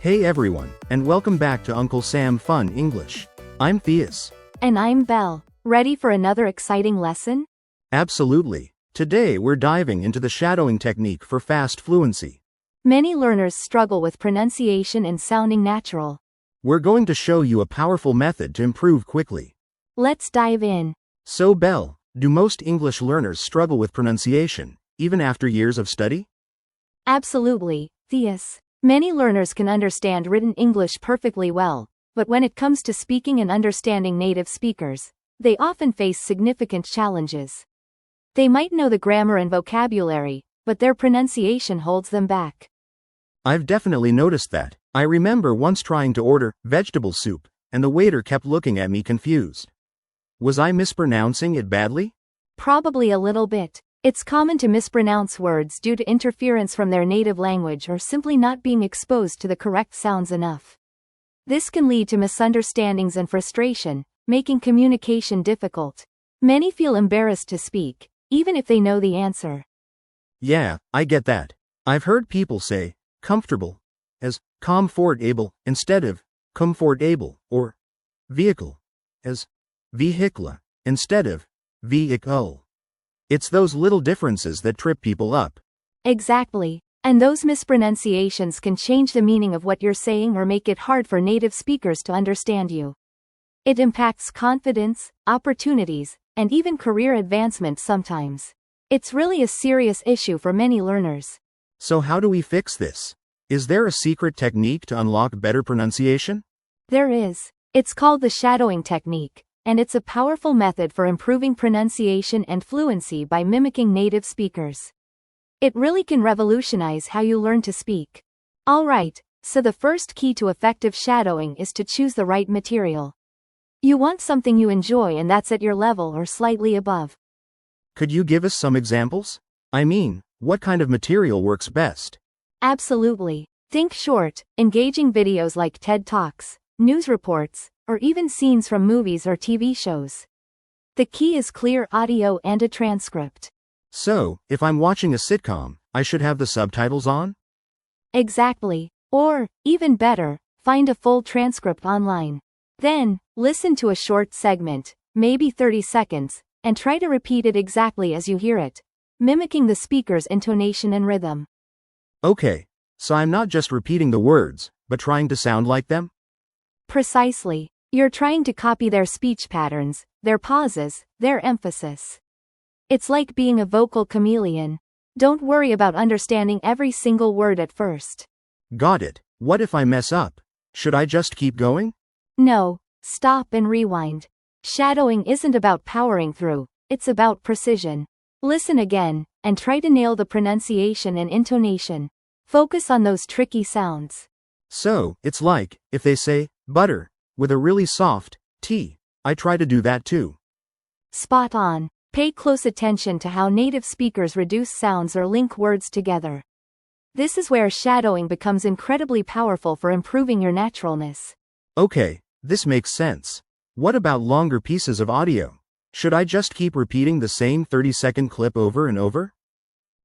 Hey everyone, and welcome back to Uncle Sam Fun English. I'm Theus. And I'm Belle. Ready for another exciting lesson? Absolutely. Today we're diving into the shadowing technique for fast fluency. Many learners struggle with pronunciation and sounding natural. We're going to show you a powerful method to improve quickly. Let's dive in. So Belle, do most English learners struggle with pronunciation, even after years of study? Absolutely, Theus. Many learners can understand written English perfectly well, but when it comes to speaking and understanding native speakers, they often face significant challenges. They might know the grammar and vocabulary, but their pronunciation holds them back. I've definitely noticed that. I remember once trying to order vegetable soup, and the waiter kept looking at me confused. Was I mispronouncing it badly? Probably a little bit. It's common to mispronounce words due to interference from their native language or simply not being exposed to the correct sounds enough. This can lead to misunderstandings and frustration, making communication difficult. Many feel embarrassed to speak, even if they know the answer. Yeah, I get that. I've heard people say comfortable as comfortable instead of comfortable, or vehicle as vehicle instead of vehicle. It's those little differences that trip people up. Exactly. And those mispronunciations can change the meaning of what you're saying or make it hard for native speakers to understand you. It impacts confidence, opportunities, and even career advancement sometimes. It's really a serious issue for many learners. So how do we fix this? Is there a secret technique to unlock better pronunciation? There is. It's called the shadowing technique, and it's a powerful method for improving pronunciation and fluency by mimicking native speakers. It really can revolutionize how you learn to speak. Alright, so the first key to effective shadowing is to choose the right material. You want something you enjoy and that's at your level or slightly above. Could you give us some examples? I mean, what kind of material works best? Absolutely. Think short, engaging videos like TED Talks, news reports, or even scenes from movies or TV shows. The key is clear audio and a transcript. So, if I'm watching a sitcom, I should have the subtitles on? Exactly. Or, even better, find a full transcript online. Then, listen to a short segment, maybe 30 seconds, and try to repeat it exactly as you hear it, mimicking the speaker's intonation and rhythm. Okay, so I'm not just repeating the words, but trying to sound like them? Precisely. You're trying to copy their speech patterns, their pauses, their emphasis. It's like being a vocal chameleon. Don't worry about understanding every single word at first. Got it. What if I mess up? Should I just keep going? No, stop and rewind. Shadowing isn't about powering through, it's about precision. Listen again, and try to nail the pronunciation and intonation. Focus on those tricky sounds. So, it's like, if they say, butter, with a really soft T, I try to do that too. Spot on. Pay close attention to how native speakers reduce sounds or link words together. This is where shadowing becomes incredibly powerful for improving your naturalness. Okay, this makes sense. What about longer pieces of audio? Should I just keep repeating the same 30-second clip over and over?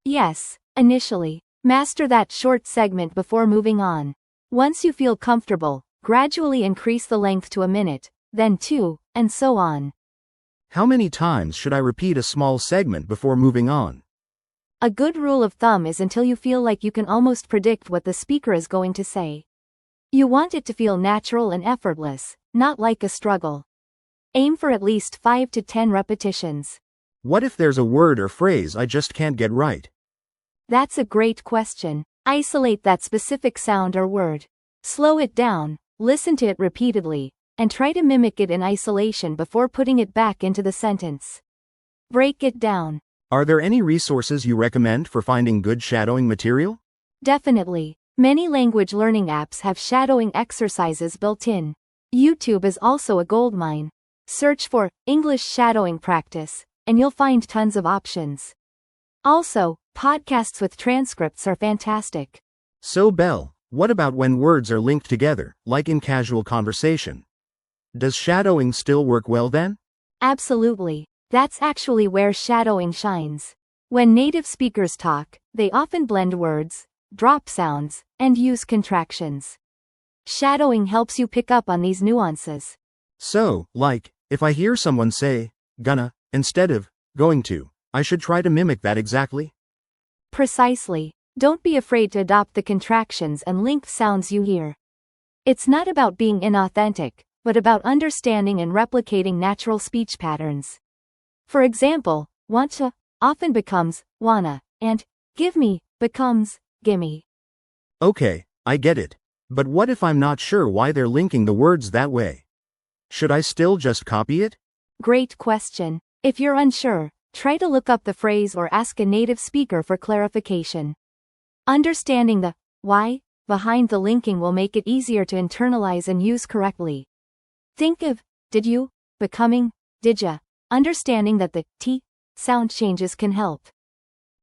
Yes, initially. Master that short segment before moving on. Once you feel comfortable, gradually increase the length to a minute, then 2, and so on. How many times should I repeat a small segment before moving on? A good rule of thumb is until you feel like you can almost predict what the speaker is going to say. You want it to feel natural and effortless, not like a struggle. Aim for at least 5 to 10 repetitions. What if there's a word or phrase I just can't get right? That's a great question. Isolate that specific sound or word. Slow it down, listen to it repeatedly, and try to mimic it in isolation before putting it back into the sentence. Break it down. Are there any resources you recommend for finding good shadowing material? Definitely. Many language learning apps have shadowing exercises built in. YouTube is also a goldmine. Search for English shadowing practice, and you'll find tons of options. Also, podcasts with transcripts are fantastic. So Belle, what about when words are linked together, like in casual conversation? Does shadowing still work well then? Absolutely. That's actually where shadowing shines. When native speakers talk, they often blend words, drop sounds, and use contractions. Shadowing helps you pick up on these nuances. So, like, if I hear someone say, gonna, instead of, going to, I should try to mimic that exactly? Precisely. Don't be afraid to adopt the contractions and linked sounds you hear. It's not about being inauthentic, but about understanding and replicating natural speech patterns. For example, want to often becomes wanna, and give me becomes gimme. Okay, I get it. But what if I'm not sure why they're linking the words that way? Should I still just copy it? Great question. If you're unsure, try to look up the phrase or ask a native speaker for clarification. Understanding the why behind the linking will make it easier to internalize and use correctly. Think of did you becoming didya. Understanding that the t sound changes can help.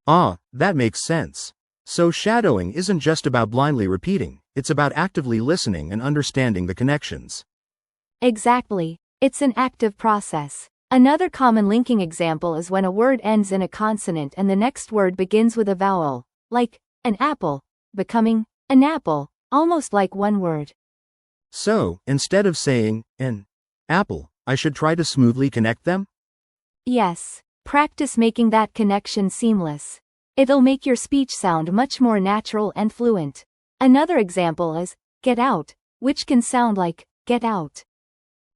Ah, that makes sense. So shadowing isn't just about blindly repeating, it's about actively listening and understanding the connections. Exactly. It's an active process. Another common linking example is when a word ends in a consonant and the next word begins with a vowel, like an apple, becoming an apple, almost like one word. So, instead of saying an apple, I should try to smoothly connect them? Yes. Practice making that connection seamless. It'll make your speech sound much more natural and fluent. Another example is get out, which can sound like get out.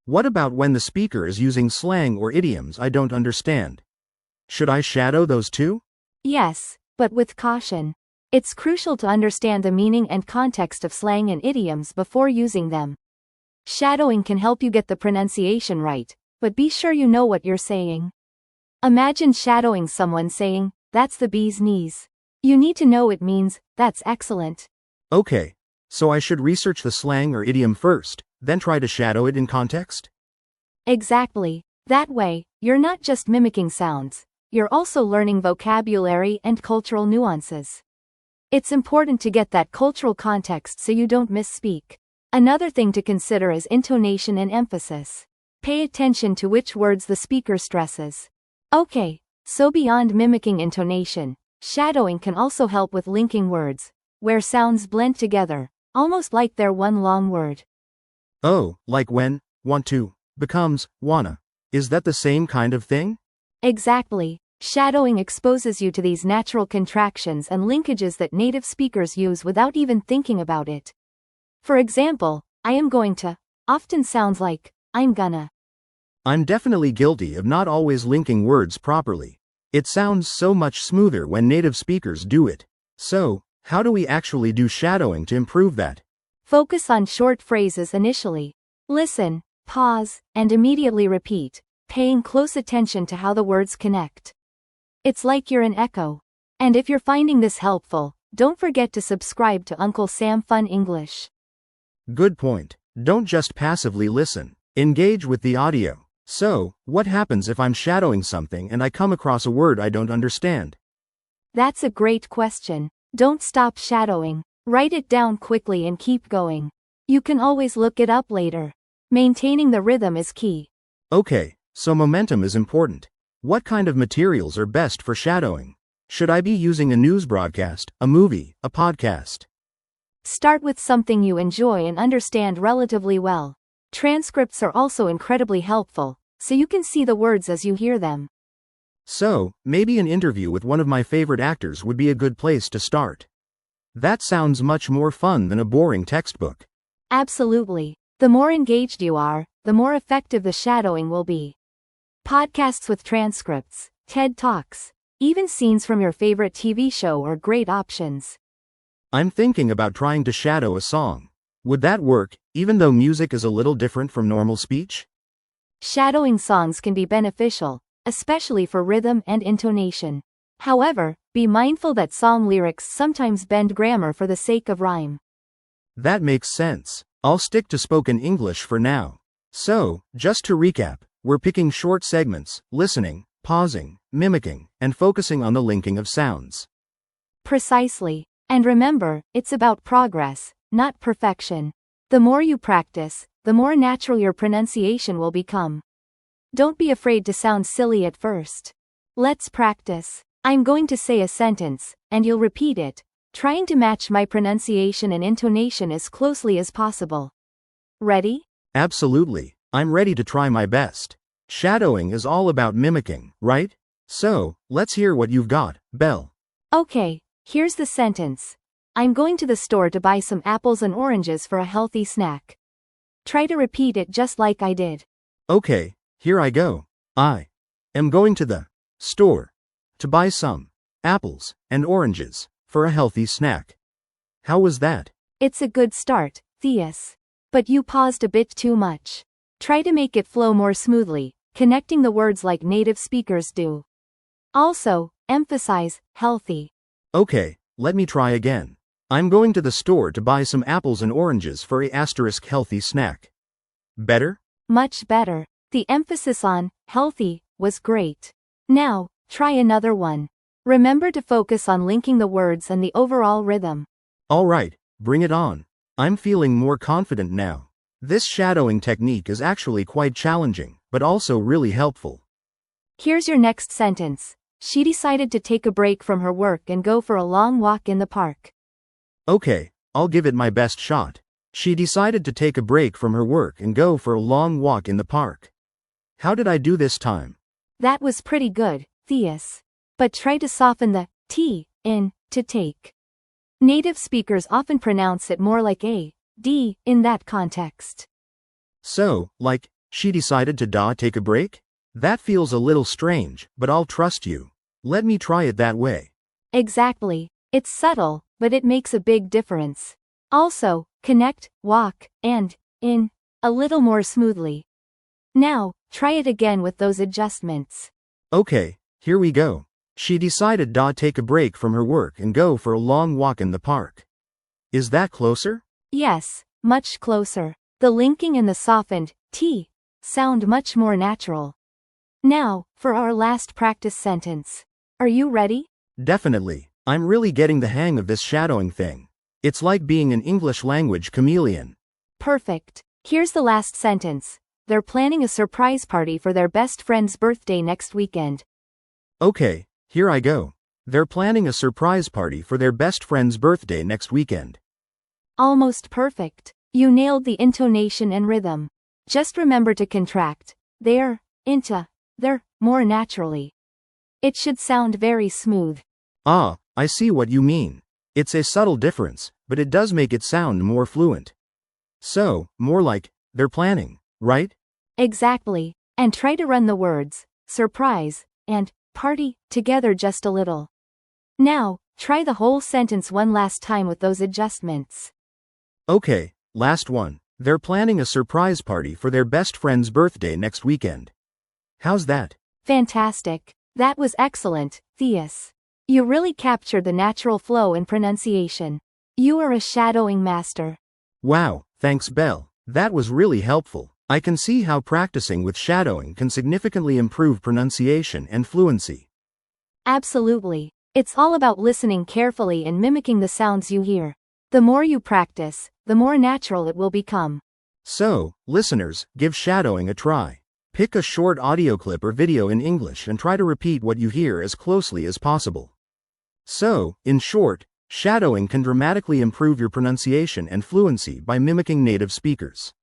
What about when the speaker is using slang or idioms I don't understand? Should I shadow those too? Yes, but with caution. It's crucial to understand the meaning and context of slang and idioms before using them. Shadowing can help you get the pronunciation right, but be sure you know what you're saying. Imagine shadowing someone saying, "That's the bee's knees." You need to know it means, "That's excellent." Okay, so I should research the slang or idiom first, then try to shadow it in context? Exactly. That way, you're not just mimicking sounds, you're also learning vocabulary and cultural nuances. It's important to get that cultural context so you don't misspeak. Another thing to consider is intonation and emphasis. Pay attention to which words the speaker stresses. Okay, so beyond mimicking intonation, shadowing can also help with linking words, where sounds blend together, almost like they're one long word. Oh, like when want to becomes wanna. Is that the same kind of thing? Exactly. Shadowing exposes you to these natural contractions and linkages that native speakers use without even thinking about it. For example, I am going to often sounds like I'm gonna. I'm definitely guilty of not always linking words properly. It sounds so much smoother when native speakers do it. So, how do we actually do shadowing to improve that? Focus on short phrases initially. Listen, pause, and immediately repeat, paying close attention to how the words connect. It's like you're an echo. And if you're finding this helpful, don't forget to subscribe to Uncle Sam Fun English. Good point. Don't just passively listen. Engage with the audio. So, what happens if I'm shadowing something and I come across a word I don't understand? That's a great question. Don't stop shadowing. Write it down quickly and keep going. You can always look it up later. Maintaining the rhythm is key. Okay, so momentum is important. What kind of materials are best for shadowing? Should I be using a news broadcast, a movie, a podcast? Start with something you enjoy and understand relatively well. Transcripts are also incredibly helpful, so you can see the words as you hear them. So, maybe an interview with one of my favorite actors would be a good place to start. That sounds much more fun than a boring textbook. Absolutely. The more engaged you are, the more effective the shadowing will be. Podcasts with transcripts, TED Talks, even scenes from your favorite TV show are great options. I'm thinking about trying to shadow a song. Would that work, even though music is a little different from normal speech? Shadowing songs can be beneficial, especially for rhythm and intonation. However, be mindful that song lyrics sometimes bend grammar for the sake of rhyme. That makes sense. I'll stick to spoken English for now. So, just to recap, we're picking short segments, listening, pausing, mimicking, and focusing on the linking of sounds. Precisely. And remember, it's about progress, not perfection. The more you practice, the more natural your pronunciation will become. Don't be afraid to sound silly at first. Let's practice. I'm going to say a sentence, and you'll repeat it, trying to match my pronunciation and intonation as closely as possible. Ready? Absolutely. I'm ready to try my best. Shadowing is all about mimicking, right? So, let's hear what you've got, Belle. Okay, here's the sentence. I'm going to the store to buy some apples and oranges for a healthy snack. Try to repeat it just like I did. Okay, here I go. I am going to the store to buy some apples and oranges for a healthy snack. How was that? It's a good start, Theus. But you paused a bit too much. Try to make it flow more smoothly, connecting the words like native speakers do. Also, emphasize healthy. Okay, let me try again. I'm going to the store to buy some apples and oranges for a healthy snack. Better? Much better. The emphasis on healthy was great. Now, try another one. Remember to focus on linking the words and the overall rhythm. All right, bring it on. I'm feeling more confident now. This shadowing technique is actually quite challenging, but also really helpful. Here's your next sentence. She decided to take a break from her work and go for a long walk in the park. Okay, I'll give it my best shot. She decided to take a break from her work and go for a long walk in the park. How did I do this time? That was pretty good, Theus. But try to soften the T in to take. Native speakers often pronounce it more like a D in that context. So, like, she decided to take a break? That feels a little strange, but I'll trust you. Let me try it that way. Exactly. It's subtle, but it makes a big difference. Also, connect, walk, and in a little more smoothly. Now, try it again with those adjustments. Okay, here we go. She decided to take a break from her work and go for a long walk in the park. Is that closer? Yes, much closer. The linking and the softened T sound much more natural. Now, for our last practice sentence. Are you ready? Definitely. I'm really getting the hang of this shadowing thing. It's like being an English language chameleon. Perfect. Here's the last sentence. They're planning a surprise party for their best friend's birthday next weekend. Okay, here I go. They're planning a surprise party for their best friend's birthday next weekend. Almost perfect. You nailed the intonation and rhythm. Just remember to contract their into their more naturally. It should sound very smooth. Ah, I see what you mean. It's a subtle difference, but it does make it sound more fluent. So, more like, they're planning, right? Exactly. And try to run the words surprise and party together just a little. Now, try the whole sentence one last time with those adjustments. Okay, last one. They're planning a surprise party for their best friend's birthday next weekend. How's that? Fantastic. That was excellent, Theus. You really captured the natural flow and pronunciation. You are a shadowing master. Wow, thanks Belle. That was really helpful. I can see how practicing with shadowing can significantly improve pronunciation and fluency. Absolutely. It's all about listening carefully and mimicking the sounds you hear. The more you practice, the more natural it will become. So, listeners, give shadowing a try. Pick a short audio clip or video in English and try to repeat what you hear as closely as possible. So, in short, shadowing can dramatically improve your pronunciation and fluency by mimicking native speakers.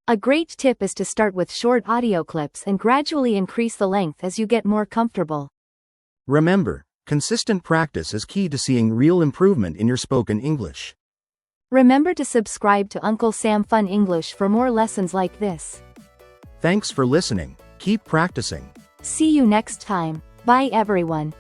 A great tip is to start with short audio clips and gradually increase the length as you get more comfortable. Remember, consistent practice is key to seeing real improvement in your spoken English. Remember to subscribe to Uncle Sam Fun English for more lessons like this. Thanks for listening. Keep practicing. See you next time. Bye everyone.